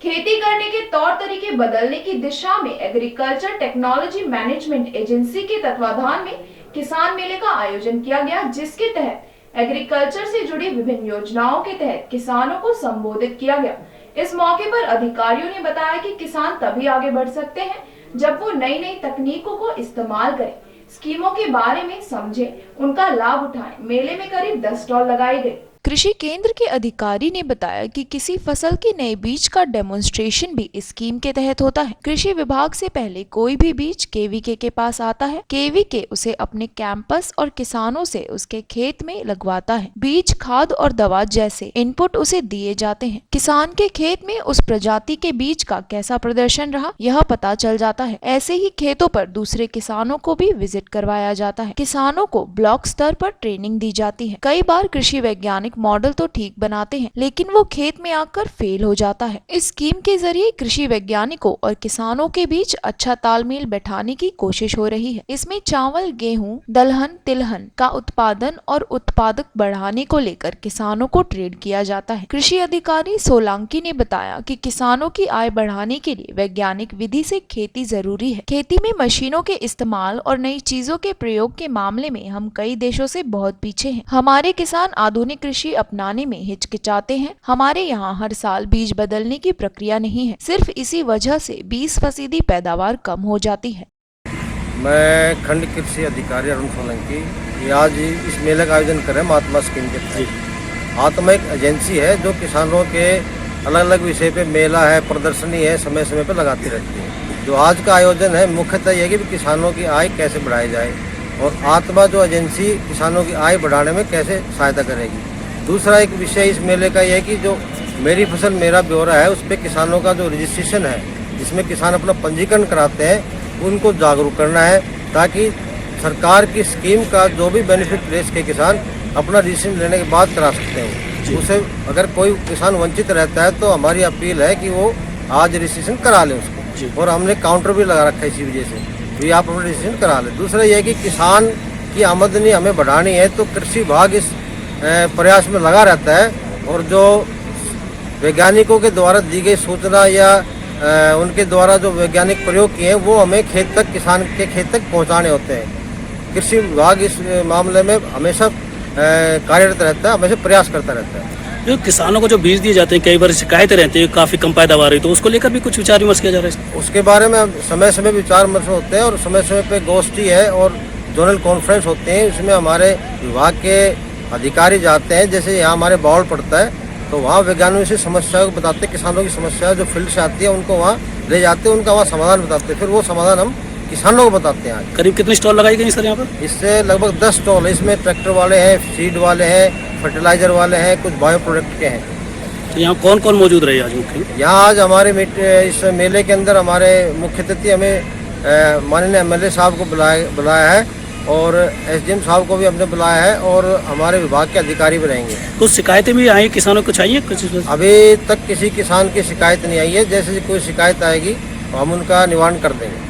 खेती करने के तौर तरीके बदलने की दिशा में एग्रीकल्चर टेक्नोलॉजी मैनेजमेंट एजेंसी के तत्वाधान में किसान मेले का आयोजन किया गया, जिसके तहत एग्रीकल्चर से जुड़ी विभिन्न योजनाओं के तहत किसानों को संबोधित किया गया। इस मौके पर अधिकारियों ने बताया कि किसान तभी आगे बढ़ सकते हैं जब वो नई नई तकनीकों को इस्तेमाल करें, स्कीमों के बारे में समझें, उनका लाभ उठाएं। मेले में करीब 10 स्टॉल लगाए गए। कृषि केंद्र के अधिकारी ने बताया कि किसी फसल के नए बीज का डेमोन्स्ट्रेशन भी इस स्कीम के तहत होता है। कृषि विभाग से पहले कोई भी बीज केवीके के पास आता है, केवीके उसे अपने कैंपस और किसानों से उसके खेत में लगवाता है। बीज, खाद और दवा जैसे इनपुट उसे दिए जाते हैं। किसान के खेत में उस प्रजाति के बीज का कैसा प्रदर्शन रहा, यह पता चल जाता है। ऐसे ही खेतों पर दूसरे किसानों को भी विजिट करवाया जाता है। किसानों को ब्लॉक स्तर पर ट्रेनिंग दी जाती है। कई बार कृषि वैज्ञानिक मॉडल तो ठीक बनाते हैं, लेकिन वो खेत में आकर फेल हो जाता है। इस स्कीम के जरिए कृषि वैज्ञानिकों और किसानों के बीच अच्छा तालमेल बैठाने की कोशिश हो रही है। इसमें चावल, गेहूं, दलहन, तिलहन का उत्पादन और उत्पादक बढ़ाने को लेकर किसानों को ट्रेन किया जाता है। कृषि अधिकारी सोलंकी ने बताया कि किसानों की आय बढ़ाने के लिए वैज्ञानिक विधि से खेती जरूरी है। खेती में मशीनों के इस्तेमाल और नई चीजों के प्रयोग के मामले में हम कई देशों से बहुत पीछे हैं। हमारे किसान आधुनिक कृषि अपनाने में हिचकिचाते हैं। हमारे यहाँ हर साल बीज बदलने की प्रक्रिया नहीं है। सिर्फ इसी वजह से 20% पैदावार कम हो जाती है। मैं खंड कृषि अधिकारी अरुण सोलंकी ये आज इस मेले का आयोजन कर रहे हैं महात्मा स्कीम के तहत। आत्मा एक एजेंसी है जो किसानों के अलग अलग विषय पे मेला है, प्रदर्शनी है, समय समय पर लगाती रहती है। जो आज का आयोजन है मुख्यतः यह कि किसानों की आय कैसे बढ़ाई जाए और आत्मा जो एजेंसी किसानों की आय बढ़ाने में कैसे सहायता करेगी। दूसरा एक विषय इस मेले का यह है कि जो मेरी फसल मेरा ब्यौरा है उस पर किसानों का जो रजिस्ट्रेशन है, जिसमें किसान अपना पंजीकरण कराते हैं, उनको जागरूक करना है ताकि सरकार की स्कीम का जो भी बेनिफिट ले सके किसान अपना रजिस्ट्रेशन लेने के बाद करा सकते हैं। उसे अगर कोई किसान वंचित रहता है तो हमारी अपील है कि वो आज रजिस्ट्रेशन करा ले उसको, और हमने काउंटर भी लगा रखा है इसी वजह से भी आप अपना रजिस्ट्रेशन करा लें। दूसरा यह है कि किसान की आमदनी हमें बढ़ानी है तो कृषि विभाग इस प्रयास में लगा रहता है, और जो वैज्ञानिकों के द्वारा दी गई सूचना या उनके द्वारा जो वैज्ञानिक प्रयोग किए हैं वो हमें खेत तक, किसान के खेत तक पहुंचाने होते हैं। कृषि विभाग इस मामले में हमेशा कार्यरत रहता है, हमेशा प्रयास करता रहता है। जो किसानों को जो बीज दिए जाते हैं कई बार शिकायतें रहती है काफ़ी कम पैदावार है, तो उसको लेकर भी कुछ विचार विमर्श किया जा रहा है। उसके बारे में समय समय विचार विमर्श होते हैं और समय समय पे गोष्ठी है और जोनल कॉन्फ्रेंस होते हैं। इसमें हमारे विभाग के अधिकारी जाते हैं। जैसे यहाँ हमारे बावल पड़ता है तो वहाँ वैज्ञानिकों से समस्या को बताते हैं, किसानों की समस्या जो फील्ड से आती है उनको वहाँ ले जाते हैं, उनका वहाँ समाधान बताते हैं, फिर वो समाधान हम किसानों को बताते हैं। करीब कितने स्टॉल लगाए गए सर यहाँ पर? इससे लगभग 10 स्टॉल है। इसमें ट्रैक्टर वाले हैं, सीड वाले हैं, फर्टिलाइजर वाले हैं, कुछ बायो प्रोडक्ट के हैं। तो यहाँ कौन कौन मौजूद रहे आज मुख्य? यहाँ आज हमारे इस मेले के अंदर हमारे मुख्य अतिथि हमें माननीय MLA साहब को बुलाया है और SDM साहब को भी हमने बुलाया है और हमारे विभाग के अधिकारी भी रहेंगे। कुछ शिकायतें भी आई किसानों को चाहिए कुछ? अभी तक किसी किसान की शिकायत नहीं आई है। जैसे कोई शिकायत आएगी तो हम उनका निवारण कर देंगे।